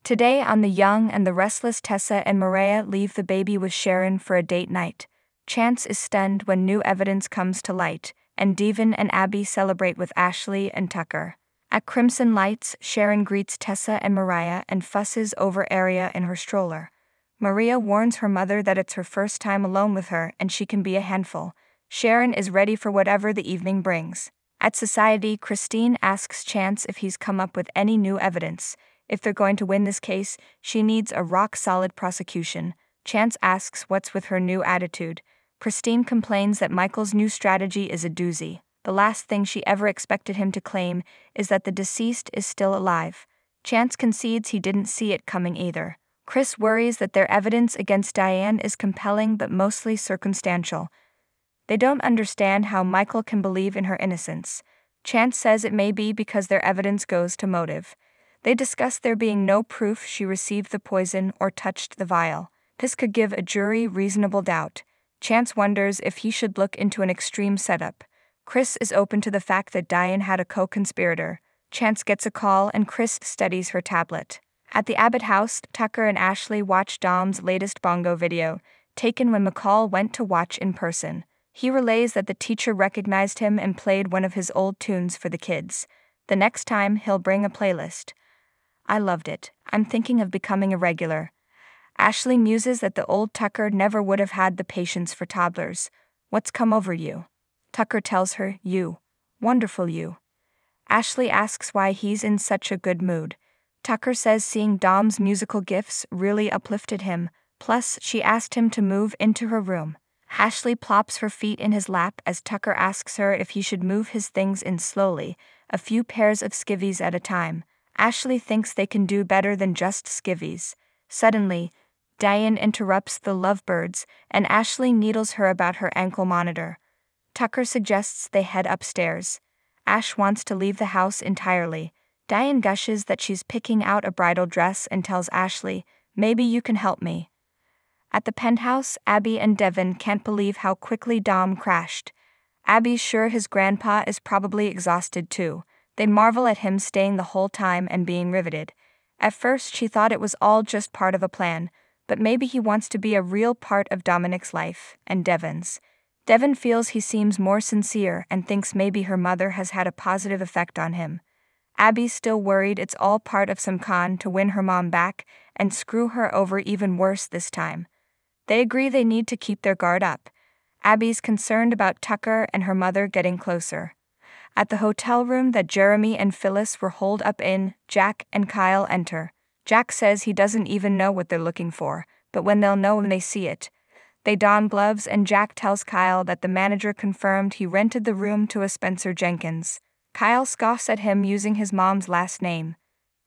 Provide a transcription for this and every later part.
Today on The Young and the Restless, Tessa and Mariah leave the baby with Sharon for a date night. Chance is stunned when new evidence comes to light, and Devon and Abby celebrate with Ashley and Tucker. At Crimson Lights, Sharon greets Tessa and Mariah and fusses over Aria in her stroller. Maria warns her mother that it's her first time alone with her and she can be a handful. Sharon is ready for whatever the evening brings. At Society, Christine asks Chance if he's come up with any new evidence. If they're going to win this case, she needs a rock-solid prosecution. Chance asks what's with her new attitude. Christine complains that Michael's new strategy is a doozy. The last thing she ever expected him to claim is that the deceased is still alive. Chance concedes he didn't see it coming either. Chris worries that their evidence against Diane is compelling but mostly circumstantial. They don't understand how Michael can believe in her innocence. Chance says it may be because their evidence goes to motive. They discuss there being no proof she received the poison or touched the vial. This could give a jury reasonable doubt. Chance wonders if he should look into an extreme setup. Chris is open to the fact that Diane had a co-conspirator. Chance gets a call and Chris studies her tablet. At the Abbott house, Tucker and Ashley watch Dom's latest bongo video, taken when McCall went to watch in person. He relays that the teacher recognized him and played one of his old tunes for the kids. The next time, he'll bring a playlist. I loved it. I'm thinking of becoming a regular. Ashley muses that the old Tucker never would have had the patience for toddlers. What's come over you? Tucker tells her, you. Wonderful you. Ashley asks why he's in such a good mood. Tucker says seeing Dom's musical gifts really uplifted him, plus she asked him to move into her room. Ashley plops her feet in his lap as Tucker asks her if he should move his things in slowly, a few pairs of skivvies at a time. Ashley thinks they can do better than just skivvies. Suddenly, Diane interrupts the lovebirds, and Ashley needles her about her ankle monitor. Tucker suggests they head upstairs. Ash wants to leave the house entirely. Diane gushes that she's picking out a bridal dress and tells Ashley, maybe you can help me. At the penthouse, Abby and Devon can't believe how quickly Dom crashed. Abby's sure his grandpa is probably exhausted too. They marvel at him staying the whole time and being riveted. At first she thought it was all just part of a plan, but maybe he wants to be a real part of Dominic's life, and Devon's. Devon feels he seems more sincere and thinks maybe her mother has had a positive effect on him. Abby's still worried it's all part of some con to win her mom back and screw her over even worse this time. They agree they need to keep their guard up. Abby's concerned about Tucker and her mother getting closer. At the hotel room that Jeremy and Phyllis were holed up in, Jack and Kyle enter. Jack says he doesn't even know what they're looking for, but they'll know when they see it. They don gloves and Jack tells Kyle that the manager confirmed he rented the room to a Spencer Jenkins. Kyle scoffs at him using his mom's last name.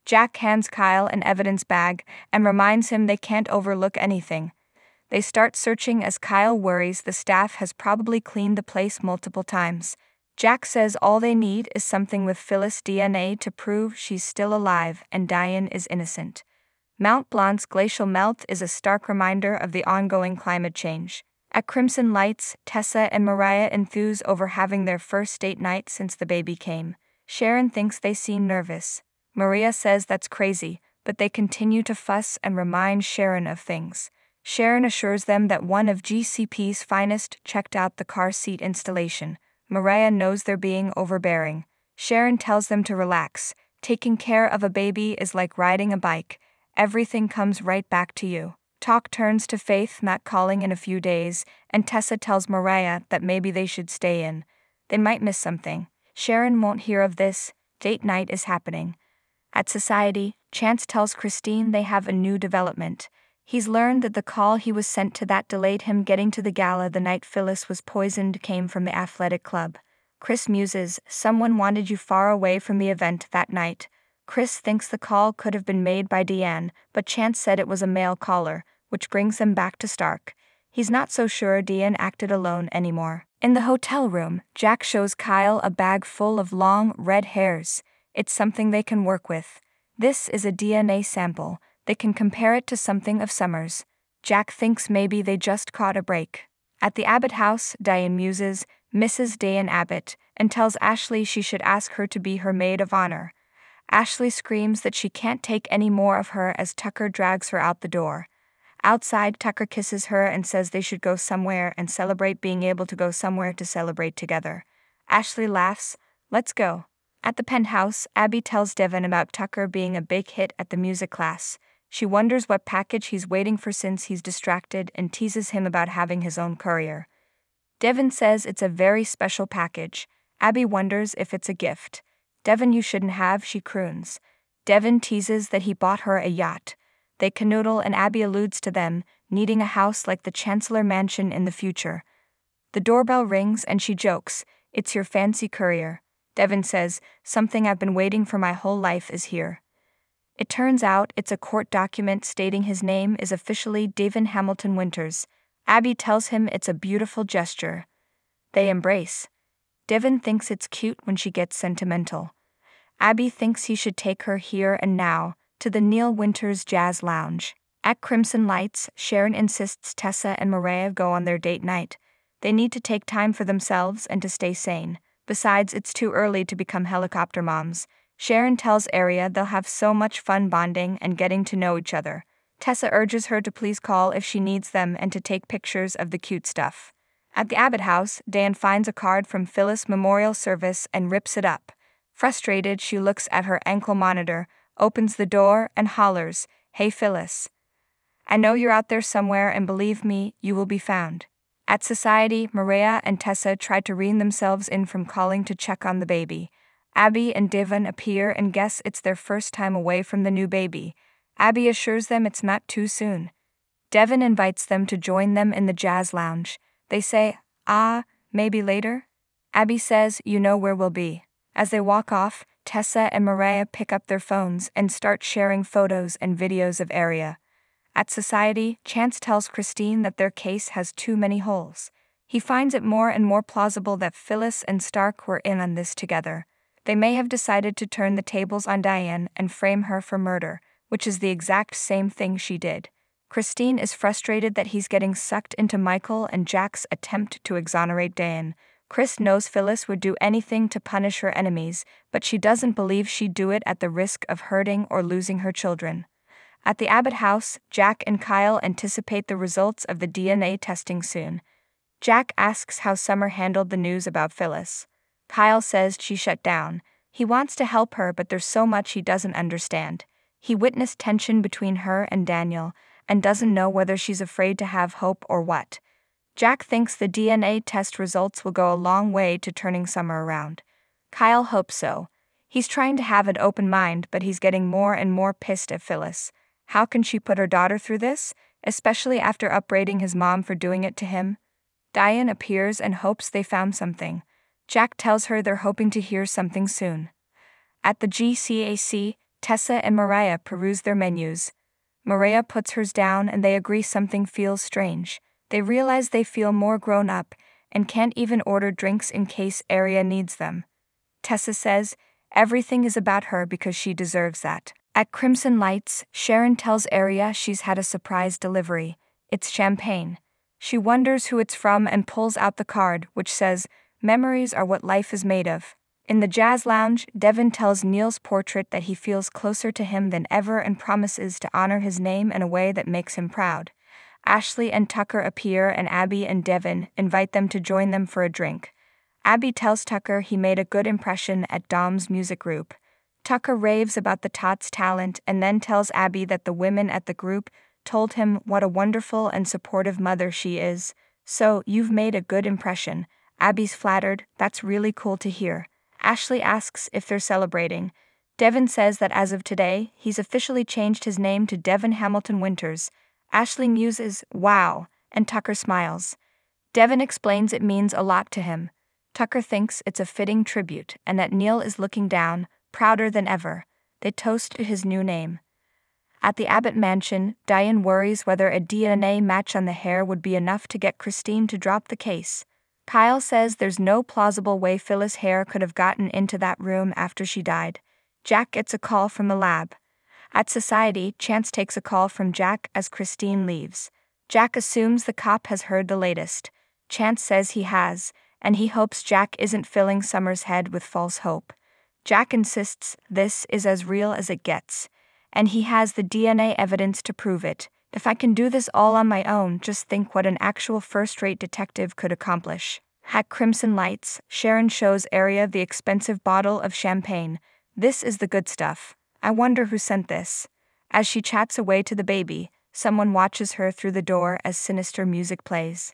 Jack hands Kyle an evidence bag and reminds him they can't overlook anything. They start searching as Kyle worries the staff has probably cleaned the place multiple times. Jack says all they need is something with Phyllis' DNA to prove she's still alive and Diane is innocent. Mount Blanc's glacial melt is a stark reminder of the ongoing climate change. At Crimson Lights, Tessa and Mariah enthuse over having their first date night since the baby came. Sharon thinks they seem nervous. Maria says that's crazy, but they continue to fuss and remind Sharon of things. Sharon assures them that one of GCP's finest checked out the car seat installation. Mariah knows they're being overbearing. Sharon tells them to relax. Taking care of a baby is like riding a bike. Everything comes right back to you. Talk turns to Faith not calling in a few days, and Tessa tells Mariah that maybe they should stay in. They might miss something. Sharon won't hear of this. Date night is happening. At Society, Chance tells Christine they have a new development. He's learned that the call he was sent to that delayed him getting to the gala the night Phyllis was poisoned came from the athletic club. Chris muses, someone wanted you far away from the event that night. Chris thinks the call could have been made by Deanne, but Chance said it was a male caller, which brings them back to Stark. He's not so sure Deanne acted alone anymore. In the hotel room, Jack shows Kyle a bag full of long, red hairs. It's something they can work with. This is a DNA sample. They can compare it to something of Summer's. Jack thinks maybe they just caught a break. At the Abbott house, Diane muses, Mrs. Diane Abbott, and tells Ashley she should ask her to be her maid of honor. Ashley screams that she can't take any more of her as Tucker drags her out the door. Outside, Tucker kisses her and says they should go somewhere and celebrate being able to go somewhere to celebrate together. Ashley laughs, "Let's go." At the penthouse, Abby tells Devin about Tucker being a big hit at the music class. She wonders what package he's waiting for since he's distracted and teases him about having his own courier. Devin says it's a very special package. Abby wonders if it's a gift. "Devin, you shouldn't have," she croons. Devin teases that he bought her a yacht. They canoodle and Abby alludes to them needing a house like the Chancellor Mansion in the future. The doorbell rings and she jokes, "It's your fancy courier." Devin says, "Something I've been waiting for my whole life is here." It turns out it's a court document stating his name is officially Devin Hamilton Winters. Abby tells him it's a beautiful gesture. They embrace. Devin thinks it's cute when she gets sentimental. Abby thinks he should take her here and now to the Neil Winters Jazz Lounge. At Crimson Lights, Sharon insists Tessa and Mariah go on their date night. They need to take time for themselves and to stay sane. Besides, it's too early to become helicopter moms. Sharon tells Aria they'll have so much fun bonding and getting to know each other. Tessa urges her to please call if she needs them and to take pictures of the cute stuff. At the Abbott house, Dan finds a card from Phyllis' memorial service and rips it up. Frustrated, she looks at her ankle monitor, opens the door, and hollers, "Hey Phyllis. I know you're out there somewhere and believe me, you will be found." At Society, Maria and Tessa try to rein themselves in from calling to check on the baby. Abby and Devin appear and guess it's their first time away from the new baby. Abby assures them it's not too soon. Devin invites them to join them in the jazz lounge. They say, maybe later? Abby says, "You know where we'll be." As they walk off, Tessa and Mariah pick up their phones and start sharing photos and videos of Aria. At Society, Chance tells Christine that their case has too many holes. He finds it more and more plausible that Phyllis and Stark were in on this together. They may have decided to turn the tables on Diane and frame her for murder, which is the exact same thing she did. Christine is frustrated that he's getting sucked into Michael and Jack's attempt to exonerate Diane. Chris knows Phyllis would do anything to punish her enemies, but she doesn't believe she'd do it at the risk of hurting or losing her children. At the Abbott house, Jack and Kyle anticipate the results of the DNA testing soon. Jack asks how Summer handled the news about Phyllis. Kyle says she shut down. He wants to help her, but there's so much he doesn't understand. He witnessed tension between her and Daniel, and doesn't know whether she's afraid to have hope or what. Jack thinks the DNA test results will go a long way to turning Summer around. Kyle hopes so. He's trying to have an open mind, but he's getting more and more pissed at Phyllis. How can she put her daughter through this, especially after upbraiding his mom for doing it to him? Diane appears and hopes they found something. Jack tells her they're hoping to hear something soon. At the GCAC, Tessa and Mariah peruse their menus. Mariah puts hers down and they agree something feels strange. They realize they feel more grown up and can't even order drinks in case Aria needs them. Tessa says everything is about her because she deserves that. At Crimson Lights, Sharon tells Aria she's had a surprise delivery. It's champagne. She wonders who it's from and pulls out the card, which says, "Memories are what life is made of." In the jazz lounge, Devin tells Neil's portrait that he feels closer to him than ever and promises to honor his name in a way that makes him proud. Ashley and Tucker appear and Abby and Devin invite them to join them for a drink. Abby tells Tucker he made a good impression at Dom's music group. Tucker raves about the Tots' talent and then tells Abby that the women at the group told him what a wonderful and supportive mother she is. "So, you've made a good impression." Abby's flattered, "That's really cool to hear." Ashley asks if they're celebrating. Devin says that as of today, he's officially changed his name to Devin Hamilton Winters. Ashley muses, "Wow," and Tucker smiles. Devin explains it means a lot to him. Tucker thinks it's a fitting tribute and that Neil is looking down, prouder than ever. They toast to his new name. At the Abbott mansion, Diane worries whether a DNA match on the hair would be enough to get Christine to drop the case. Kyle says there's no plausible way Phyllis' hair could have gotten into that room after she died. Jack gets a call from the lab. At Society, Chance takes a call from Jack as Christine leaves. Jack assumes the cop has heard the latest. Chance says he has, and he hopes Jack isn't filling Summer's head with false hope. Jack insists this is as real as it gets, and he has the DNA evidence to prove it. If I can do this all on my own, just think what an actual first-rate detective could accomplish. Hack Crimson Lights, Sharon shows Arya the expensive bottle of champagne. This is the good stuff. I wonder who sent this. As she chats away to the baby, someone watches her through the door as sinister music plays.